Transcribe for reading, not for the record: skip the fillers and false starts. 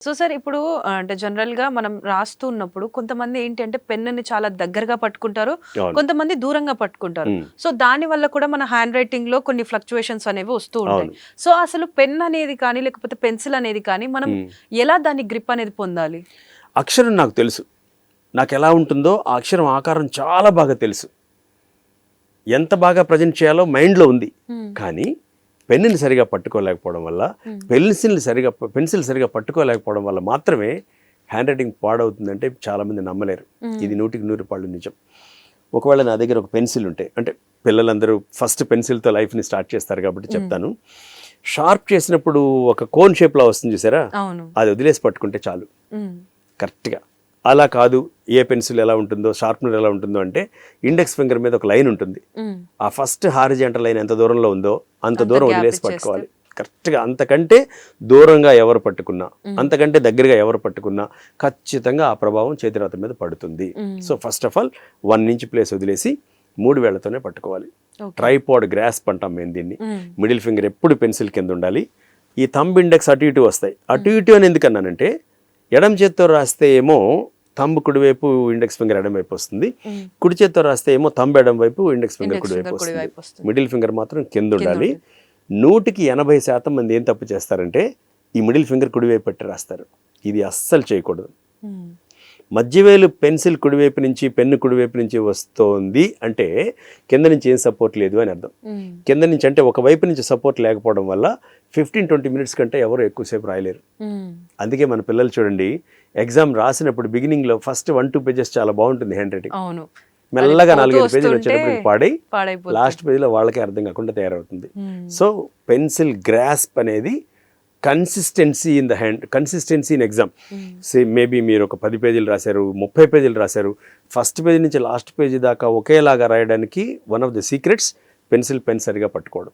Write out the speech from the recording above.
So sir ఇప్పుడు అంటే జనరల్‌గా మనం రాస్తున్నప్పుడు కొంతమంది ఏంటి అంటే పెన్నుని చాలా దగ్గరగా పట్టుకుంటారు. అవును. కొంతమంది దూరంగా పట్టుకుంటారు. హ్మ్. సో దాని వల్ల కూడా మన హ్యాండ్ రైటింగ్‌లో కొన్ని ఫ్లక్చుయేషన్స్ అనేవి వస్తూ ఉంటాయి. అవును. సో అసలు పెన్ అనేది కానీ లేకపోతే పెన్సిల్ అనేది కానీ మనం హ్మ్. ఎలా దాని గ్రిప్ అనేది పొందాలి? అక్షరం నాకు తెలుసు. నాకెలా ఉంటుందో ఆ అక్షరం ఆకారం చాలా బాగా తెలుసు. ఎంత బాగా ప్రజెంట్ చేయాలో మైండ్‌లో ఉంది. హ్మ్. కానీ పెన్నుని సరిగా పట్టుకోలేకపోవడం వల్ల, హ్మ్. పెన్సిల్ సరిగా పట్టుకోలేకపోవడం వల్ల మాత్రమే హ్యాండ్ రైటింగ్ పాడవుతుందంటే చాలామంది నమ్మలేరు. హ్మ్. ఇది 100కి 100 పాళ్ళు నిజం. ఒకవేళ నా దగ్గర ఒక పెన్సిల్ ఉంటే, అంటే పిల్లలందరూ ఫస్ట్ పెన్సిల్‌తో లైఫ్‌ని స్టార్ట్ చేస్తారు కాబట్టి చెప్తాను. షార్ప్ చేసినప్పుడు ఒక కోన్ షేప్‌లో వస్తుంది చూసారా? అవును. అది వదిలేసి పట్టుకుంటే చాలు హ్మ్. కరెక్ట్‌గా. అలా కాదు, ఏ పెన్సిల్ ఎలా ఉంటుందో, షార్ప్నర్ ఎలా ఉంటుందో అంటే ఇండెక్స్ ఫింగర్ మీద ఒక లైన్ ఉంటుంది. హ్మ్. ఆ ఫస్ట్ హారిజాంటల్ లైన్ ఎంత దూరంలో ఉందో అంత అంత దూరం గ్యాప్ వదిలేసి ఇచ్చేస్తే. పట్టుకోవాలి. కరెక్ట్‌గా అంతకంటే దూరంగా ఎవరు పట్టుకున్నా, అంతకంటే దగ్గరగా ఎవరు పట్టుకున్నా ఖచ్చితంగా ఆ ప్రభావం చేతిరాత మీద పడుతుంది. So first of all 1 inch place వదిలేసి 3 వేళ్లతోనే పట్టుకోవాలి. ఓకే. ట్రైపాడ్ గ్రాస్ప్ అంటాం మేము దీన్ని. హ్మ్. మిడిల్ ఫింగర్ ఎప్పుడు పెన్సిల్ కింద ఉండాలి. ఈ థంబ్ ఇండెక్స్ అటు ఇటు వస్తాయి. అటు ఇటు అని ఎందుకన్నానంటే ఎడమ చేత్తో రాస్తే ఏమో థంబ్ కుడివైపు, ఇండెక్స్ ఫింగర్ ఎడమ వైపు వస్తుంది. హ్మ్. కుడి చేత్తో రాస్తే ఏమో థంబ్ ఎడమ వైపు, ఇండెక్స్ ఫింగర్ ఇండెక్స్ కుడివైపు ఫింగర్ వస్తుంది. కుడివైపు వస్తుంది. మిడిల్ ఫింగర్ మాత్రం కింద కింద ఉండాలి. ఉండాలి. 100కి 80% మంది ఏం తప్పు చేస్తారంటే ఈ మిడిల్ ఫింగర్ కుడివైపు పెట్టి రాస్తారు. ఇది అస్సలు చేయకూడదు. హ్మ్. మధ్యవేలు పెన్సిల్ కుడివైపు నుంచి, పెన్ను కుడివైపు నుంచి వస్తోంది అంటే కింద నుంచి ఏం సపోర్ట్ లేదు అని అర్థం. హ్మ్. కింద నుంచి అంటే ఒక వైపు నుంచి సపోర్ట్ లేకపోవడం వల్ల 15-20 మినిట్స్ కంటే ఎవరు ఎక్కువసేపు రాయలేరు. హ్మ్. అందుకే మన పిల్లలు చూడండి, ఎగ్జామ్ రాసినప్పుడు బిగినింగ్లో ఫస్ట్ 1-2 పేజెస్ చాలా బాగుంటుంది హ్యాండ్ రైటింగ్. అవును. మెల్లగా పోతూ 4-5 పేజీలు వస్తుంటే వచ్చేటప్పుడు పాడై పాడైపోతుంది. లాస్ట్ పేజీలో వాళ్ళకే అర్థం కాకుండా తయారవుతుంది. హ్మ్. సో పెన్సిల్ గ్రాస్ప్ అనేది consistency in the hand, consistency in exam. Maybe మీరు ఒక 10 పేజీలు రాశారు, 30 పేజీలు రాశారు, ఫస్ట్ పేజీ నుంచి లాస్ట్ పేజీ దాకా ఒకేలాగా రాయడానికి one of the secrets pencil pen సరిగా పట్టుకోవడం.